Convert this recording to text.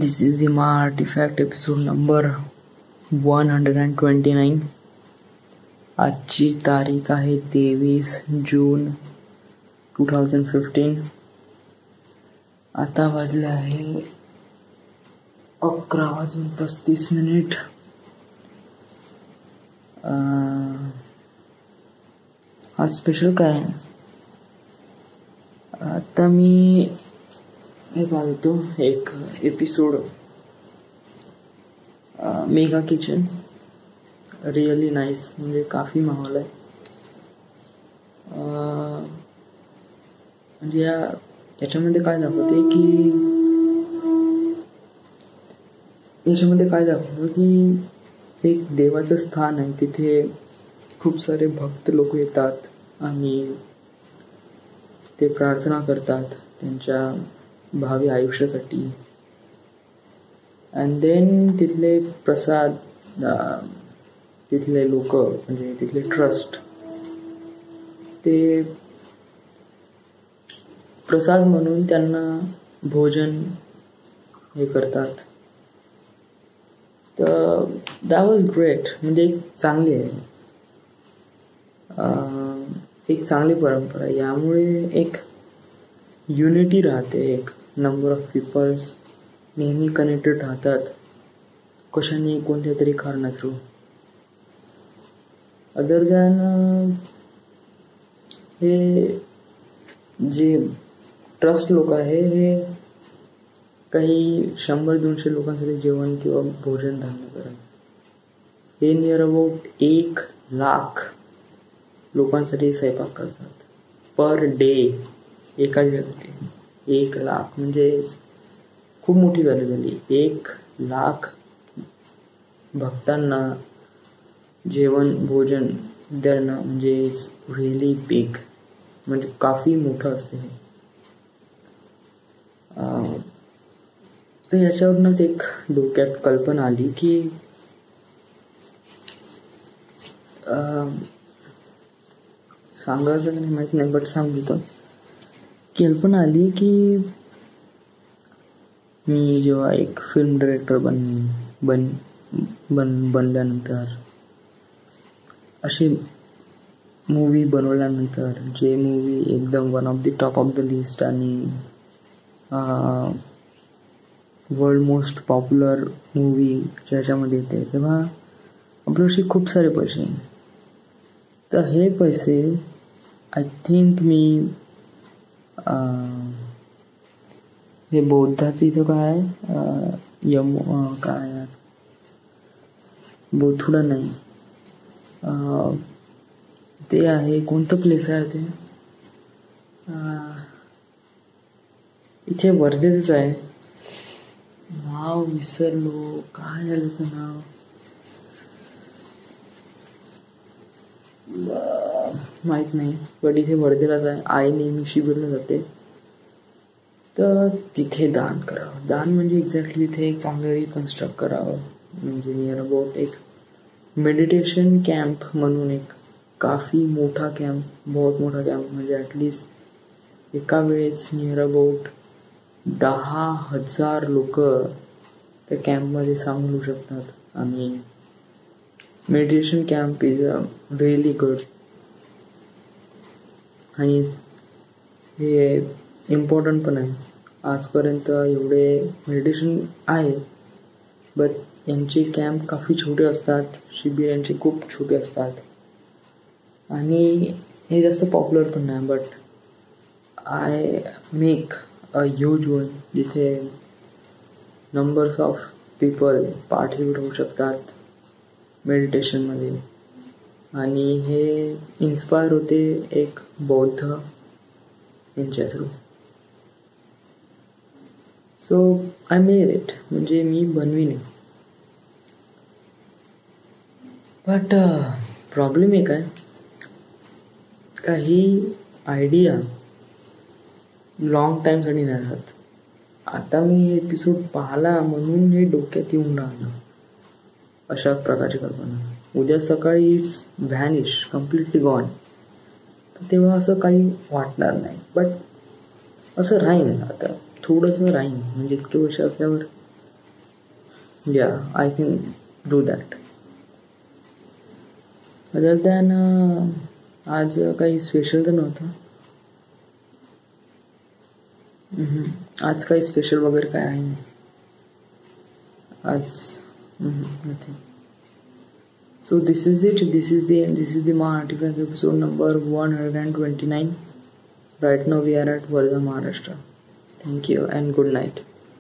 This is the Ma Artifact episode number 129. आजची तारीख आहे 23 जून 2015. आता वाजले आहे 11:35. आज स्पेशल काय आहे? आता मी हे पाहतो एक episode mega kitchen. Really nice, म्हणजे काफी माहोल आहे. म्हणजे याच्यामध्ये काय दाखवते की एक देवाचं स्थान आहे. तिथे खूप सारे भक्त लोक येतात आणि ते प्रार्थना करतात त्यांच्या भावी आयुष्यासाठी. अँड देन तिथले प्रसाद, तिथले लोक म्हणजे तिथले ट्रस्ट ते प्रसाद म्हणून त्यांना भोजन हे करतात. तर दॅट वॉज ग्रेट. म्हणजे एक चांगली आहे, एक चांगली परंपरा. यामुळे एक युनिटी राहते. एक नंबर ऑफ पीपल्स नेहमी कनेक्टेड राहतात कशाने, कोणत्या तरी कारणा थ्रू. अदर दॅन हे जे ट्रस्ट लोक आहे हे काही 100-200 लोकांसाठी जेवण किंवा भोजन धान्य करतात. हे नियर अबाउट 1,00,000 लोकांसाठी स्वयंपाक करतात पर डे. एका दिवसासाठी 1,00,000 म्हणजे खूप मोठी व्हॅल्यू झाली. 1,00,000 भक्तांना जेवण भोजन देणं म्हणजे इट्स रिअली बिग. म्हणजे काफी मोठं असते हे. तर याच्यावरूनच एक डोक्यात कल्पना आली की सांगायचं नाही माहित नाही, बट सांगितलं. कल्पना आली की मी जेव्हा एक फिल्म डायरेक्टर बनल्यानंतर, अशी मूवी बनवल्यानंतर जे मूवी एकदम one of the top of the list आणि वर्ल्ड मोस्ट पॉप्युलर मूवी ज्याच्यामध्ये येते, तेव्हा आपल्याशी खूप सारे पैसे. तर हे पैसे आय थिंक मी हे बौद्धाचं इथं काय काय बोथुडा नाही, ते आहे कोणतं प्लेस आहे ते, इथे वर्धेतच आहे. नाव विसरलो, काय आहे त्याचं नाव, माहित नाही. बट इथे वर्धेलाच आहे. आई नेहमी शिबिरला जाते. तर तिथे दान करावं. दान म्हणजे एक्झॅक्टली तिथे एक चांगलं रिकन्स्ट्रक्ट करावं. म्हणजे नियर अबाउट एक मेडिटेशन कॅम्प म्हणून एक काफी मोठा कॅम्प, बहुत मोठा कॅम्प. म्हणजे ॲटलिस्ट एका वेळेस नियर अबाउट 10,000 लोक त्या कॅम्पमध्ये सामील शकतात. आणि meditation camp is really good. आणि हे इम्पॉर्टंट पण आहे. आजपर्यंत एवढे मेडिटेशन आहे, बट यांचे कॅम्प काफी छोटे असतात. शिबिर यांचे खूप छोटे असतात आणि हे जास्त पॉप्युलर पण नाही. But I make a huge one जिथे नंबर्स ऑफ पीपल पार्टिसिपेट होऊ शकतात मेडिटेशनमध्ये. आणि हे इन्स्पायर होते एक बौद्ध यांच्या through. So I made it. म्हणजे मी बनवीन. बट प्रॉब्लेम एक आहे, काही आयडिया लॉंग टाईमसाठी नाही राहत. आता मी हे एपिसोड पाहिला म्हणून हे डोक्यात येऊन राहिलं अशा प्रकारची कल्पना. उद्या सकाळी इट्स व्हॅनिश, कम्प्लिटली गॉन. तर तेव्हा असं काही वाटणार नाही. बट असं राहीन, आता थोडंसं राहीन. म्हणजे इतके वर्ष असल्यावर Yeah, I can do that. Other than आज काही स्पेशल तर नव्हतं. आज काही स्पेशल वगैरे काय आहे नाही आज. Nothing. So this is it. This is the end. This is the Maharashtra episode number 129. Right now we are at Wardha, Maharashtra. Thank you and good night.